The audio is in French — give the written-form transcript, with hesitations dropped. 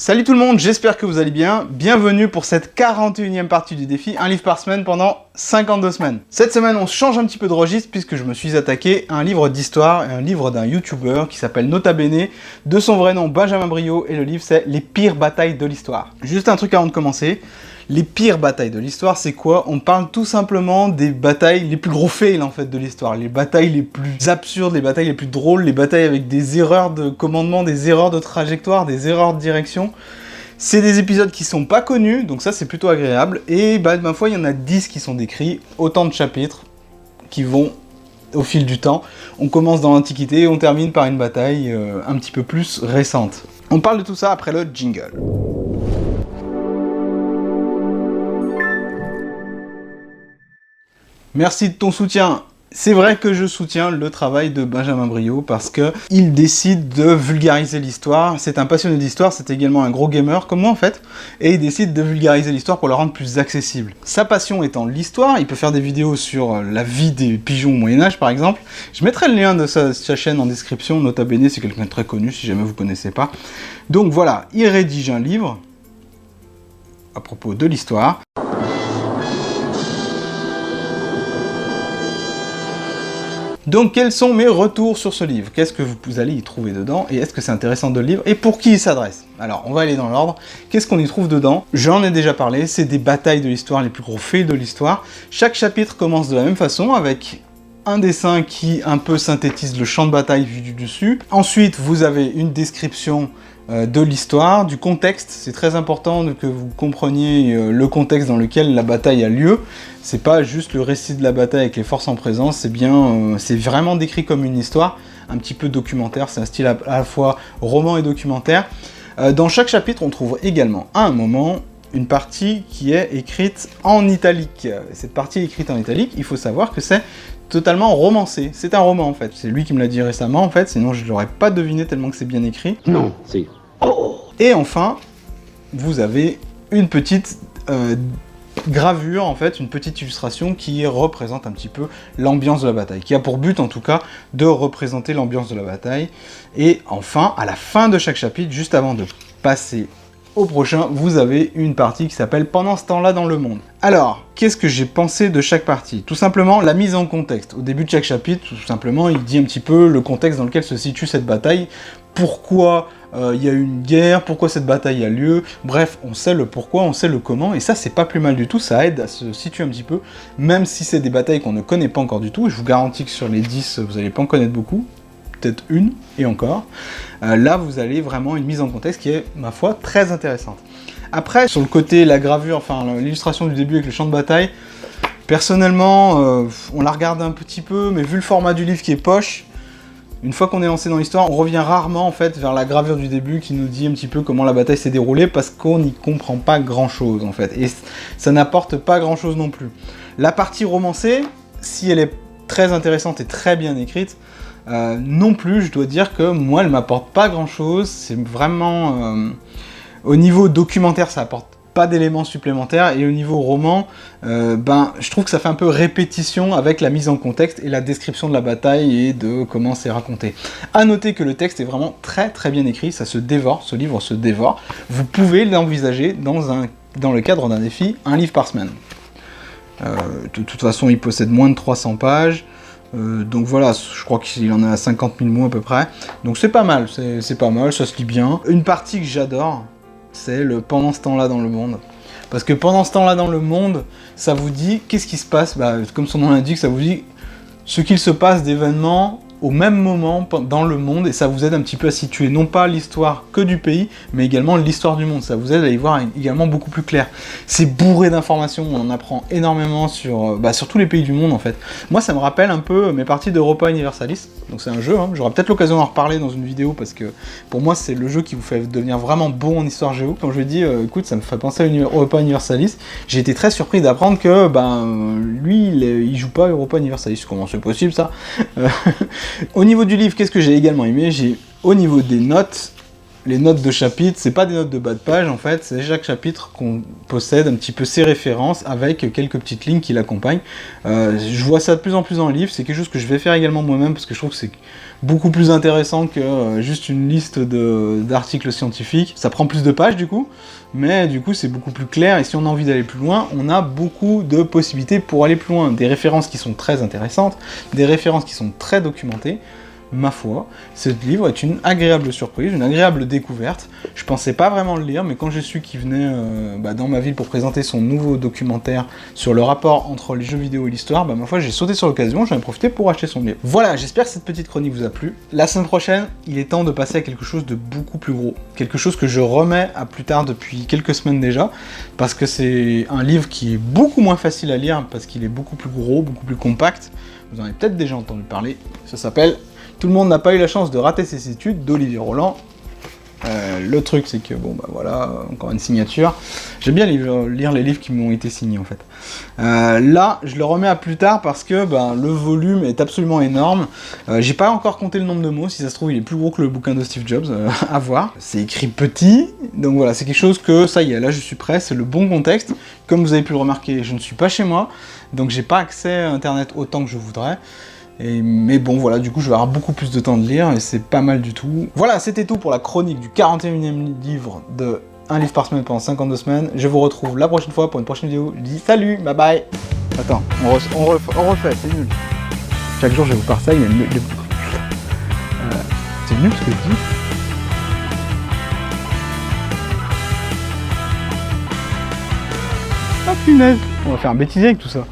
Salut tout le monde, j'espère que vous allez bien. Bienvenue pour cette 41e partie du défi, un livre par semaine pendant 52 semaines. Cette semaine, on change un petit peu de registre puisque je me suis attaqué à un livre d'histoire et un livre d'un YouTuber qui s'appelle Nota Bene, de son vrai nom Benjamin Briot, et le livre c'est Les pires batailles de l'histoire. Juste un truc avant de commencer. Les pires batailles de l'histoire, c'est quoi? On parle tout simplement des batailles les plus gros fails en fait de l'histoire, les batailles les plus absurdes, les batailles les plus drôles, les batailles avec des erreurs de commandement, des erreurs de trajectoire, des erreurs de direction. C'est des épisodes qui sont pas connus, donc ça c'est plutôt agréable, et ma foi il y en a 10 qui sont décrits, autant de chapitres qui vont au fil du temps. On commence dans l'Antiquité et on termine par une bataille un petit peu plus récente. On parle de tout ça après le jingle. Merci de ton soutien. C'est vrai que je soutiens le travail de Benjamin Briot parce que il décide de vulgariser l'histoire. C'est un passionné d'histoire, c'est également un gros gamer comme moi en fait, et il décide de vulgariser l'histoire pour la rendre plus accessible. Sa passion étant l'histoire, il peut faire des vidéos sur la vie des pigeons au Moyen-Âge par exemple. Je mettrai le lien de sa chaîne en description, Nota Bene, c'est quelqu'un de très connu si jamais vous connaissez pas. Donc voilà, il rédige un livre à propos de l'histoire. Donc quels sont mes retours sur ce livre? Qu'est-ce que vous allez y trouver dedans? Et est-ce que c'est intéressant de le lire? Et pour qui il s'adresse? Alors on va aller dans l'ordre. Qu'est-ce qu'on y trouve dedans? J'en ai déjà parlé, c'est des batailles de l'histoire, les plus gros faits de l'histoire. Chaque chapitre commence de la même façon, avec un dessin qui un peu synthétise le champ de bataille vu du dessus. Ensuite, vous avez une description de l'histoire, du contexte. C'est très important que vous compreniez le contexte dans lequel la bataille a lieu. C'est pas juste le récit de la bataille avec les forces en présence, c'est bien, c'est vraiment décrit comme une histoire, un petit peu documentaire. C'est un style à la fois roman et documentaire. Dans chaque chapitre, on trouve également à un moment une partie qui est écrite en italique. Cette partie écrite en italique, il faut savoir que c'est totalement romancé. C'est un roman en fait. C'est lui qui me l'a dit récemment en fait, sinon je l'aurais pas deviné tellement que c'est bien écrit. Non, c'est... Oh. Et enfin, vous avez une petite gravure en fait, une petite illustration qui représente un petit peu l'ambiance de la bataille, qui a pour but en tout cas de représenter l'ambiance de la bataille. Et enfin, à la fin de chaque chapitre, juste avant de passer au prochain, vous avez une partie qui s'appelle « Pendant ce temps-là dans le monde ». Alors, qu'est-ce que j'ai pensé de chaque partie? Tout simplement, la mise en contexte. Au début de chaque chapitre, tout simplement, il dit un petit peu le contexte dans lequel se situe cette bataille, pourquoi il y a eu une guerre, pourquoi cette bataille a lieu, bref, on sait le pourquoi, on sait le comment, et ça, c'est pas plus mal du tout, ça aide à se situer un petit peu, même si c'est des batailles qu'on ne connaît pas encore du tout, et je vous garantis que sur les 10, vous n'allez pas en connaître beaucoup, peut-être une, et encore. Là, vous avez vraiment une mise en contexte qui est, ma foi, très intéressante. Après, sur le côté, la gravure, enfin l'illustration du début avec le champ de bataille, personnellement, on la regarde un petit peu, mais vu le format du livre qui est poche, une fois qu'on est lancé dans l'histoire, on revient rarement en fait vers la gravure du début qui nous dit un petit peu comment la bataille s'est déroulée, parce qu'on n'y comprend pas grand-chose en fait, et ça n'apporte pas grand-chose non plus. La partie romancée, si elle est très intéressante et très bien écrite, non plus, je dois dire que moi, elle m'apporte pas grand-chose. C'est vraiment... au niveau documentaire, ça apporte pas d'éléments supplémentaires, et au niveau roman, je trouve que ça fait un peu répétition avec la mise en contexte et la description de la bataille et de comment c'est raconté. A noter que le texte est vraiment très très bien écrit, ça se dévore, ce livre se dévore. Vous pouvez l'envisager dans le cadre d'un défi, un livre par semaine. De toute façon, il possède moins de 300 pages. Donc voilà, je crois qu'il en a 50 000 mots à peu près. Donc c'est pas mal, c'est pas mal, ça se lit bien. Une partie que j'adore, c'est le « Pendant ce temps-là dans le monde ». Parce que pendant ce temps-là dans le monde, ça vous dit qu'est-ce qui se passe, comme son nom l'indique, ça vous dit ce qu'il se passe d'événements au même moment dans le monde, et ça vous aide un petit peu à situer non pas l'histoire que du pays, mais également l'histoire du monde. Ça vous aide à y voir également beaucoup plus clair. C'est bourré d'informations, on en apprend énormément sur tous les pays du monde en fait. Moi ça me rappelle un peu mes parties d'Europa Universalis, donc c'est un jeu, hein. J'aurai peut-être l'occasion d'en reparler dans une vidéo, parce que pour moi c'est le jeu qui vous fait devenir vraiment bon en histoire géo. Quand je lui dis écoute, ça me fait penser à Europa Universalis, j'ai été très surpris d'apprendre que lui il joue pas à Europa Universalis. Comment c'est possible ça? Au niveau du livre, qu'est-ce que j'ai également aimé? Au niveau des notes, les notes de chapitre, c'est pas des notes de bas de page en fait, c'est chaque chapitre qu'on possède un petit peu ses références avec quelques petites lignes qui l'accompagnent. Je vois ça de plus en plus dans le livre, c'est quelque chose que je vais faire également moi-même parce que je trouve que c'est beaucoup plus intéressant que juste une liste d'articles scientifiques. Ça prend plus de pages du coup, mais du coup c'est beaucoup plus clair et si on a envie d'aller plus loin, on a beaucoup de possibilités pour aller plus loin. Des références qui sont très intéressantes, des références qui sont très documentées. Ma foi, ce livre est une agréable surprise, une agréable découverte. Je pensais pas vraiment le lire, mais quand j'ai su qu'il venait dans ma ville pour présenter son nouveau documentaire sur le rapport entre les jeux vidéo et l'histoire, ma foi, j'ai sauté sur l'occasion, j'en ai profité pour acheter son livre. Voilà, j'espère que cette petite chronique vous a plu. La semaine prochaine, il est temps de passer à quelque chose de beaucoup plus gros. Quelque chose que je remets à plus tard depuis quelques semaines déjà, parce que c'est un livre qui est beaucoup moins facile à lire, parce qu'il est beaucoup plus gros, beaucoup plus compact. Vous en avez peut-être déjà entendu parler. Ça s'appelle « Tout le monde n'a pas eu la chance de rater ses études » d'Olivier Roland. Le truc, c'est que, bon, bah voilà, encore une signature. J'aime bien lire les livres qui m'ont été signés, en fait. Là, je le remets à plus tard parce que le volume est absolument énorme. J'ai pas encore compté le nombre de mots, si ça se trouve, il est plus gros que le bouquin de Steve Jobs, à voir. C'est écrit petit, donc voilà, c'est quelque chose que, ça y est, là je suis prêt, c'est le bon contexte. Comme vous avez pu le remarquer, je ne suis pas chez moi, donc j'ai pas accès à Internet autant que je voudrais. Mais bon, voilà, du coup, je vais avoir beaucoup plus de temps de lire, et c'est pas mal du tout. Voilà, c'était tout pour la chronique du 41e livre de Un livre par semaine pendant 52 semaines. Je vous retrouve la prochaine fois pour une prochaine vidéo. Je dis salut, bye bye. Attends, on refait, c'est nul. Chaque jour, je vous parle ça, il y a c'est nul ce que je dis. Ah punaise, on va faire un bêtisier avec tout ça.